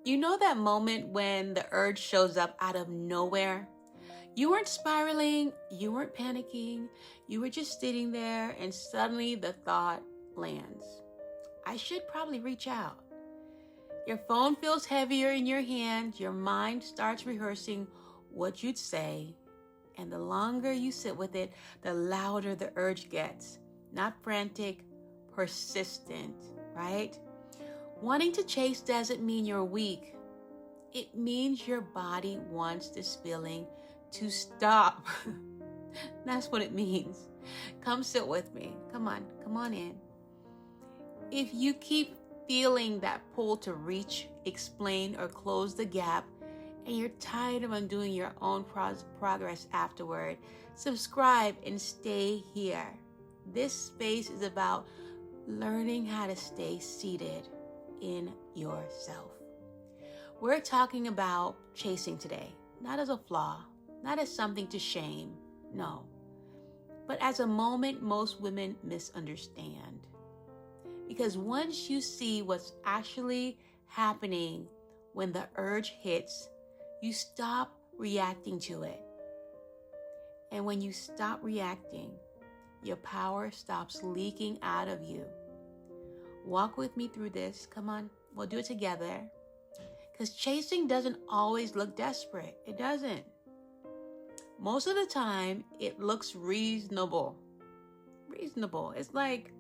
You know that moment when the urge shows up out of nowhere? You weren't spiraling, you weren't panicking, you were just sitting there and suddenly the thought lands. I should probably reach out. Your phone feels heavier in your hand, your mind starts rehearsing what you'd say, and the longer you sit with it, the louder the urge gets. Not frantic, persistent, right? Wanting to chase doesn't mean you're weak. It means your body wants this feeling to stop. That's what it means. Come sit with me. Come on in. If you keep feeling that pull to reach, explain, or close the gap, and you're tired of undoing your own progress afterward, subscribe and stay here. This space is about learning how to stay seated in yourself. We're talking about chasing today, not as a flaw, not as something to shame, no, but as a moment most women misunderstand. Because once you see what's actually happening when the urge hits, you stop reacting to it. And when you stop reacting, your power stops leaking out of you. Walk with me through this. Come on, we'll do it together. Because chasing doesn't always look desperate. It doesn't. Most of the time, it looks reasonable. It's like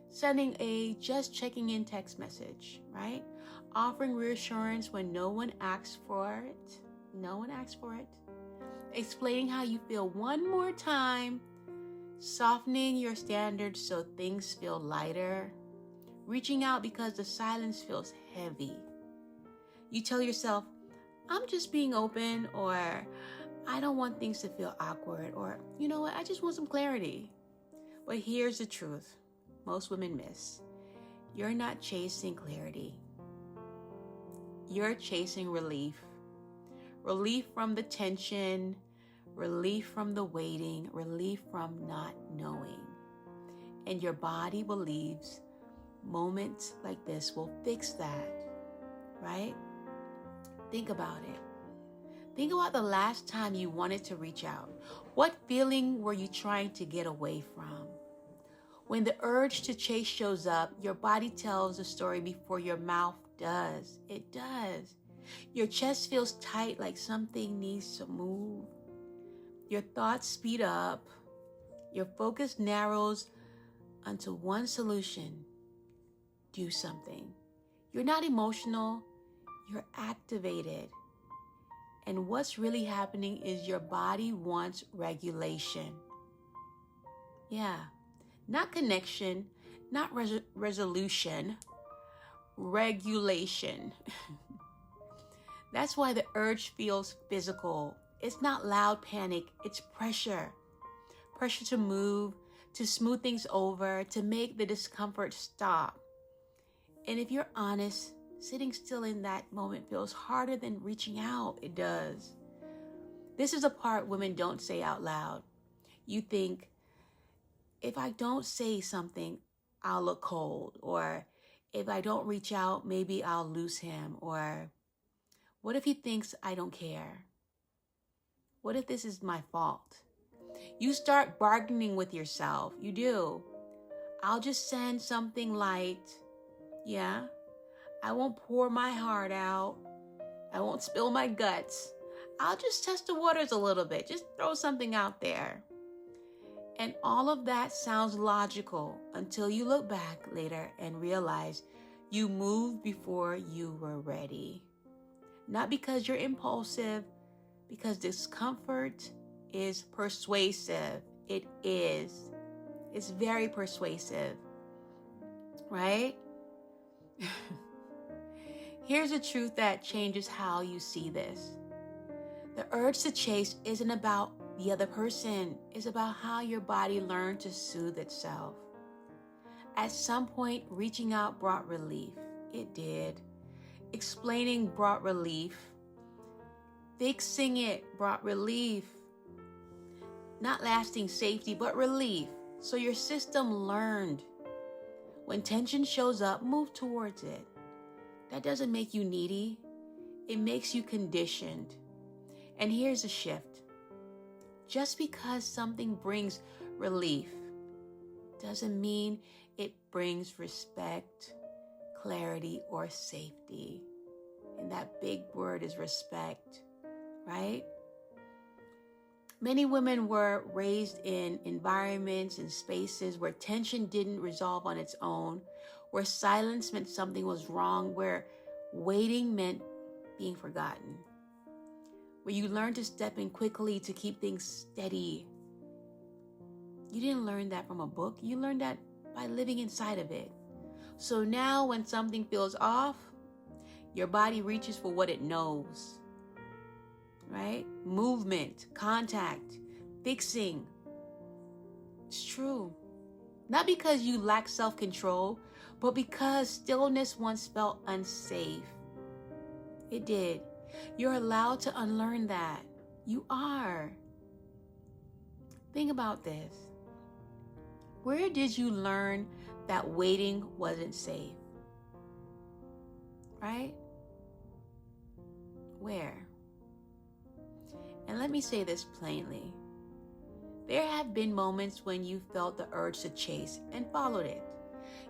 sending a just checking in text message, right? Offering reassurance when no one asks for it. Explaining how you feel one more time. Softening your standards so things feel lighter. Reaching out because the silence feels heavy. You tell yourself, I'm just being open, or I don't want things to feel awkward, or you know what, I just want some clarity. But here's the truth most women miss. You're not chasing clarity. You're chasing relief. Relief from the tension, relief from the waiting, relief from not knowing. And your body believes moments like this will fix that, right? Think about it. Think about the last time you wanted to reach out. What feeling were you trying to get away from? When the urge to chase shows up, your body tells the story before your mouth does. It does. Your chest feels tight, like something needs to move. Your thoughts speed up. Your focus narrows onto one solution. Do something. You're not emotional. You're activated. And what's really happening is your body wants regulation. Yeah. Not connection, not resolution, regulation. That's why the urge feels physical. It's not loud panic, it's pressure. Pressure to move, to smooth things over, to make the discomfort stop. And if you're honest, sitting still in that moment feels harder than reaching out. It does. This is the part women don't say out loud. You think, if I don't say something, I'll look cold. Or if I don't reach out, maybe I'll lose him. Or what if he thinks I don't care? What if this is my fault? You start bargaining with yourself. You do. I'll just send something light. Yeah. I won't pour my heart out. I won't spill my guts. I'll just test the waters a little bit. Just throw something out there. And all of that sounds logical until you look back later and realize you moved before you were ready. Not because you're impulsive, because discomfort is persuasive. It is. It's very persuasive, right? Here's a truth that changes how you see this. The urge to chase isn't about the other person. It's about how your body learned to soothe itself. At some point, reaching out brought relief. It did. Explaining brought relief. Fixing it brought relief. Not lasting safety, but relief. So your system learned. When tension shows up, move towards it. That doesn't make you needy. It makes you conditioned. And here's a shift. Just because something brings relief doesn't mean it brings respect, clarity, or safety. And that big word is respect, right? Many women were raised in environments and spaces where tension didn't resolve on its own, where silence meant something was wrong, where waiting meant being forgotten, where you learned to step in quickly to keep things steady. You didn't learn that from a book. You learned that by living inside of it. So now when something feels off, your body reaches for what it knows, right? Movement, contact, fixing. It's true. Not because you lack self-control, but because stillness once felt unsafe. It did. You're allowed to unlearn that. You are. Think about this. Where did you learn that waiting wasn't safe? Right? Where? And let me say this plainly. There have been moments when you felt the urge to chase and followed it.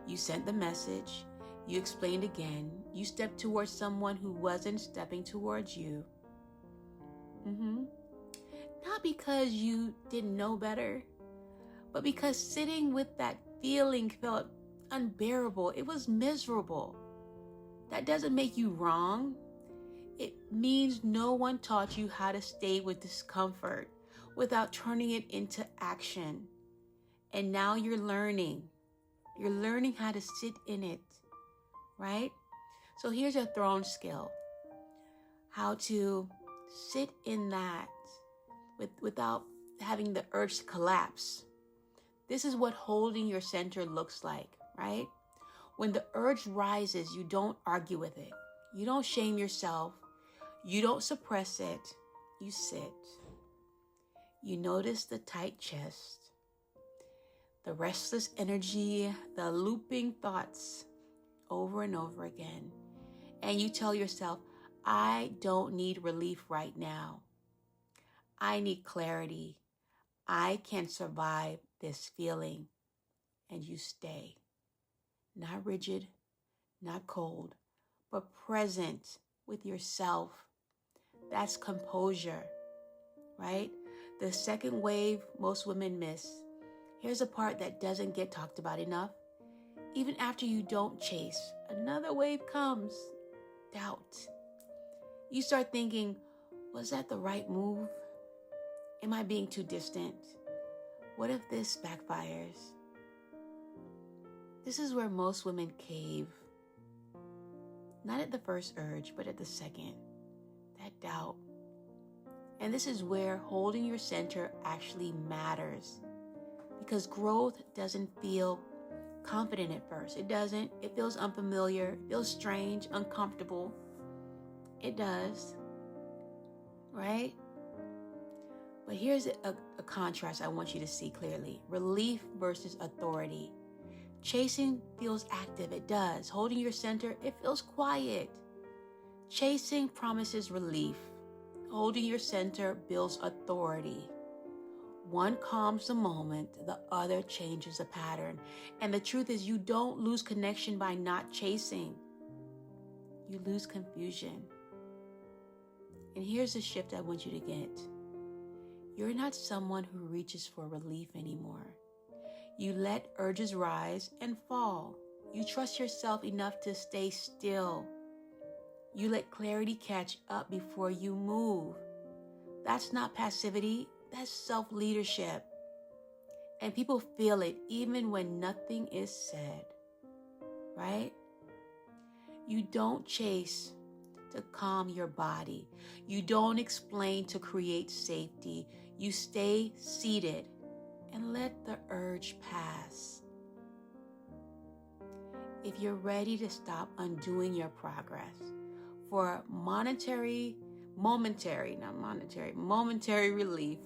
You sent the message. You explained again. You stepped towards someone who wasn't stepping towards you. Not because you didn't know better, but because sitting with that feeling felt unbearable. It was miserable. That doesn't make you wrong. It means no one taught you how to stay with discomfort without turning it into action. And now you're learning. You're learning how to sit in it, right? So here's a thrown skill. How to sit in that without having the urge to collapse. This is what holding your center looks like, right? When the urge rises, you don't argue with it. You don't shame yourself. You don't suppress it. You sit. You notice the tight chest, the restless energy, the looping thoughts over and over again. And you tell yourself, I don't need relief right now. I need clarity. I can survive this feeling. And you stay. Not rigid, not cold, but present with yourself. That's composure, right? The second wave most women miss. Here's a part that doesn't get talked about enough. Even after you don't chase, another wave comes. Doubt. You start thinking, was that the right move? Am I being too distant? What if this backfires? This is where most women cave. Not at the first urge, but at the second. That doubt. And this is where holding your center actually matters. Because growth doesn't feel confident at first. It doesn't. It feels unfamiliar. It feels strange, uncomfortable. It does. Right? But here's a contrast I want you to see clearly. Relief versus authority. Chasing feels active. It does. Holding your center, it feels quiet. Chasing promises relief. Holding your center builds authority. One calms the moment, the other changes the pattern. And the truth is, you don't lose connection by not chasing. You lose confusion. And here's the shift I want you to get. You're not someone who reaches for relief anymore. You let urges rise and fall. You trust yourself enough to stay still. You let clarity catch up before you move. That's not passivity. That's self-leadership. And people feel it even when nothing is said. Right? You don't chase to calm your body. You don't explain to create safety. You stay seated and let the urge pass. If you're ready to stop undoing your progress for momentary relief,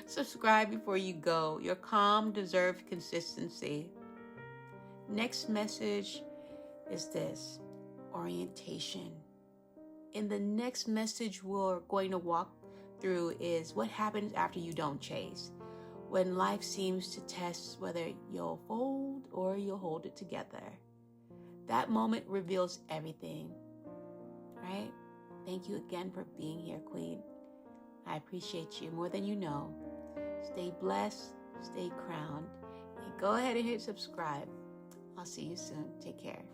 subscribe before you go. Your calm deserves consistency. Next message is this: orientation. In the next message we're going to walk through is what happens after you don't chase. When life seems to test whether you'll fold or you'll hold it together. That moment reveals everything, right? Thank you again for being here, Queen. I appreciate you more than you know. Stay blessed, stay crowned, and go ahead and hit subscribe. I'll see you soon. Take care.